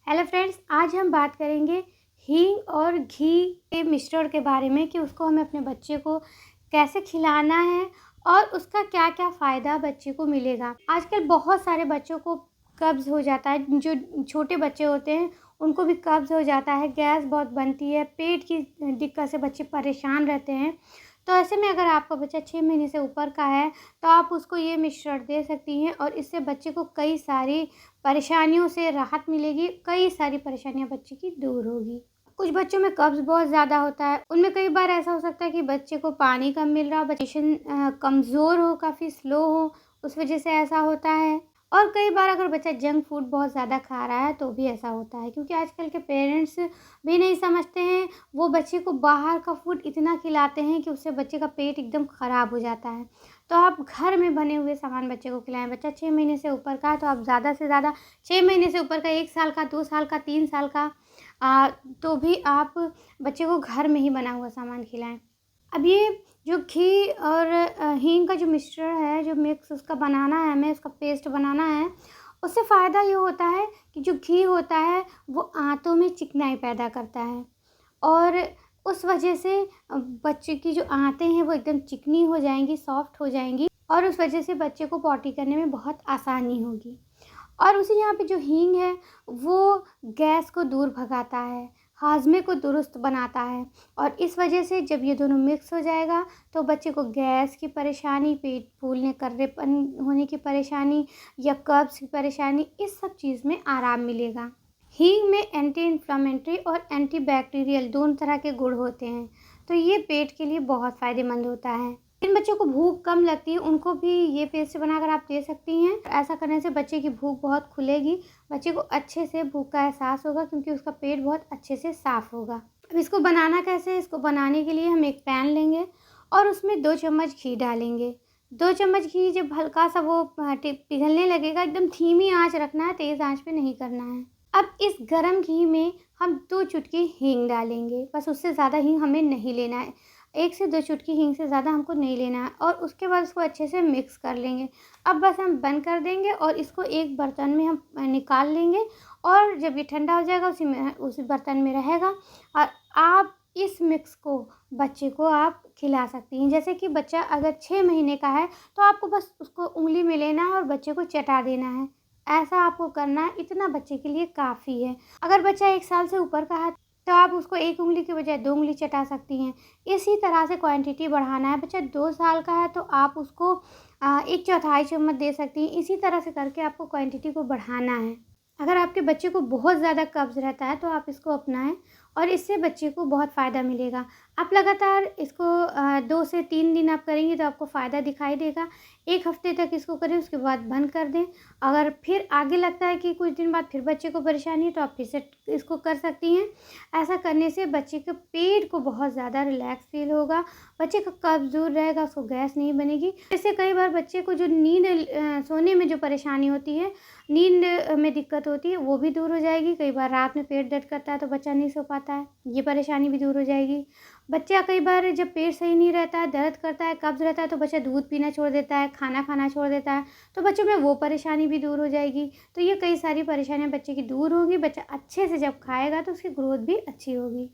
Hello friends, आज हम बात करेंगे हींग और घी के मिश्रण के बारे में कि उसको हमें अपने बच्चे को कैसे खिलाना है और उसका क्या क्या फ़ायदा बच्चे को मिलेगा। आजकल बहुत सारे बच्चों को कब्ज़ हो जाता है, जो छोटे बच्चे होते हैं उनको भी कब्ज़ हो जाता है, गैस बहुत बनती है, पेट की दिक्कत से बच्चे परेशान रहते हैं। तो ऐसे में अगर आपका बच्चा 6 महीने से ऊपर का है तो आप उसको ये मिश्रण दे सकती हैं और इससे बच्चे को कई सारी परेशानियों से राहत मिलेगी, कई सारी परेशानियाँ बच्चे की दूर होगी। कुछ बच्चों में कब्ज़ बहुत ज़्यादा होता है, उनमें कई बार ऐसा हो सकता है कि बच्चे को पानी कम मिल रहा हो, बच्चे कमज़ोर हो, काफ़ी स्लो हो, उस वज़ह से ऐसा होता है। और कई बार अगर बच्चा जंक फूड बहुत ज़्यादा खा रहा है तो भी ऐसा होता है, क्योंकि आजकल के पेरेंट्स भी नहीं समझते हैं, वो बच्चे को बाहर का फूड इतना खिलाते हैं कि उससे बच्चे का पेट एकदम ख़राब हो जाता है। तो आप घर में बने हुए सामान बच्चे को खिलाएँ। बच्चा 6 महीने से ऊपर का है तो आप ज़्यादा से ज़्यादा 6 महीने से ऊपर का 1 साल का, 2 साल का, 3 साल का तो भी आप बच्चे को घर में ही बना हुआ सामान खिलाएँ। अब ये जो घी और हींग का जो मिश्रण है, जो मिक्स उसका बनाना है हमें, उसका पेस्ट बनाना है, उससे फ़ायदा ये होता है कि जो घी होता है वो आंतों में चिकनाई पैदा करता है और उस वजह से बच्चे की जो आंतें हैं वो एकदम चिकनी हो जाएँगी, सॉफ्ट हो जाएँगी और उस वजह से बच्चे को पॉटी करने में बहुत आसानी होगी। और उसी यहाँ पे जो हींग है वो गैस को दूर भगाता है, हाज़मे को दुरुस्त बनाता है और इस वजह से जब ये दोनों मिक्स हो जाएगा तो बच्चे को गैस की परेशानी, पेट फूलने, कर्रेपन होने की परेशानी या कब्ज़ की परेशानी, इस सब चीज़ में आराम मिलेगा। हींग में एंटी इन्फ्लेमेटरी और एंटी बैक्टीरियल दोनों तरह के गुण होते हैं, तो ये पेट के लिए बहुत फ़ायदेमंद होता है। जिन बच्चों को भूख कम लगती है उनको भी ये पेस्ट बनाकर आप दे सकती हैं। ऐसा करने से बच्चे की भूख बहुत खुलेगी, बच्चे को अच्छे से भूख का एहसास होगा क्योंकि उसका पेट बहुत अच्छे से साफ़ होगा। अब इसको बनाना कैसे है? इसको बनाने के लिए हम एक पैन लेंगे और उसमें 2 चम्मच घी डालेंगे। 2 चम्मच घी जब हल्का सा वो पिघलने लगेगा, एकदम धीमी आँच रखना है, तेज़ आँच पे नहीं करना है। अब इस गरम घी में हम 2 चुटकी हींग डालेंगे, बस उससे ज़्यादा हींग हमें नहीं लेना है। 1 से 2 चुटकी हींग से ज़्यादा हमको नहीं लेना है और उसके बाद इसको अच्छे से मिक्स कर लेंगे। अब बस हम बंद कर देंगे और इसको एक बर्तन में हम निकाल लेंगे और जब ये ठंडा हो जाएगा उसी बर्तन में रहेगा और आप इस मिक्स को बच्चे को आप खिला सकती हैं। जैसे कि बच्चा अगर 6 महीने का है तो आपको बस उसको उँगली में लेना है और बच्चे को चटा देना है। ऐसा आपको करना है, इतना बच्चे के लिए काफ़ी है। अगर बच्चा 1 साल से ऊपर का है तो आप उसको 1 उँगली की बजाय 2 उँगली चटा सकती हैं। इसी तरह से क्वांटिटी बढ़ाना है। बच्चा 2 साल का है तो आप उसको 1/4 चम्मच दे सकती हैं। इसी तरह से करके आपको क्वांटिटी को बढ़ाना है। अगर आपके बच्चे को बहुत ज़्यादा कब्ज़ रहता है तो आप इसको अपनाएँ और इससे बच्चे को बहुत फ़ायदा मिलेगा। आप लगातार इसको 2 से 3 दिन आप करेंगी तो आपको फ़ायदा दिखाई देगा। 1 हफ़्ते तक इसको करें, उसके बाद बंद कर दें। अगर फिर आगे लगता है कि कुछ दिन बाद फिर बच्चे को परेशानी है तो आप फिर से इसको कर सकती हैं। ऐसा करने से बच्चे के पेट को बहुत ज़्यादा रिलैक्स फ़ील होगा, बच्चे का कब्ज़ दूर रहेगा, उसको गैस नहीं बनेगी। इससे कई बार बच्चे को जो सोने में जो परेशानी होती है, नींद में दिक्कत होती है, वो भी दूर हो जाएगी। कई बार रात में पेट दर्द करता है तो बच्चा नहीं सो पाता है, ये परेशानी भी दूर हो जाएगी। बच्चा कई बार जब पेट सही नहीं रहता है, दर्द करता है, कब्ज़ रहता है तो बच्चा दूध पीना छोड़ देता है, खाना खाना छोड़ देता है, तो बच्चों में वो परेशानी भी दूर हो जाएगी। तो ये कई सारी परेशानियाँ बच्चे की दूर होंगी। बच्चा अच्छे से जब खाएगा तो उसकी ग्रोथ भी अच्छी होगी।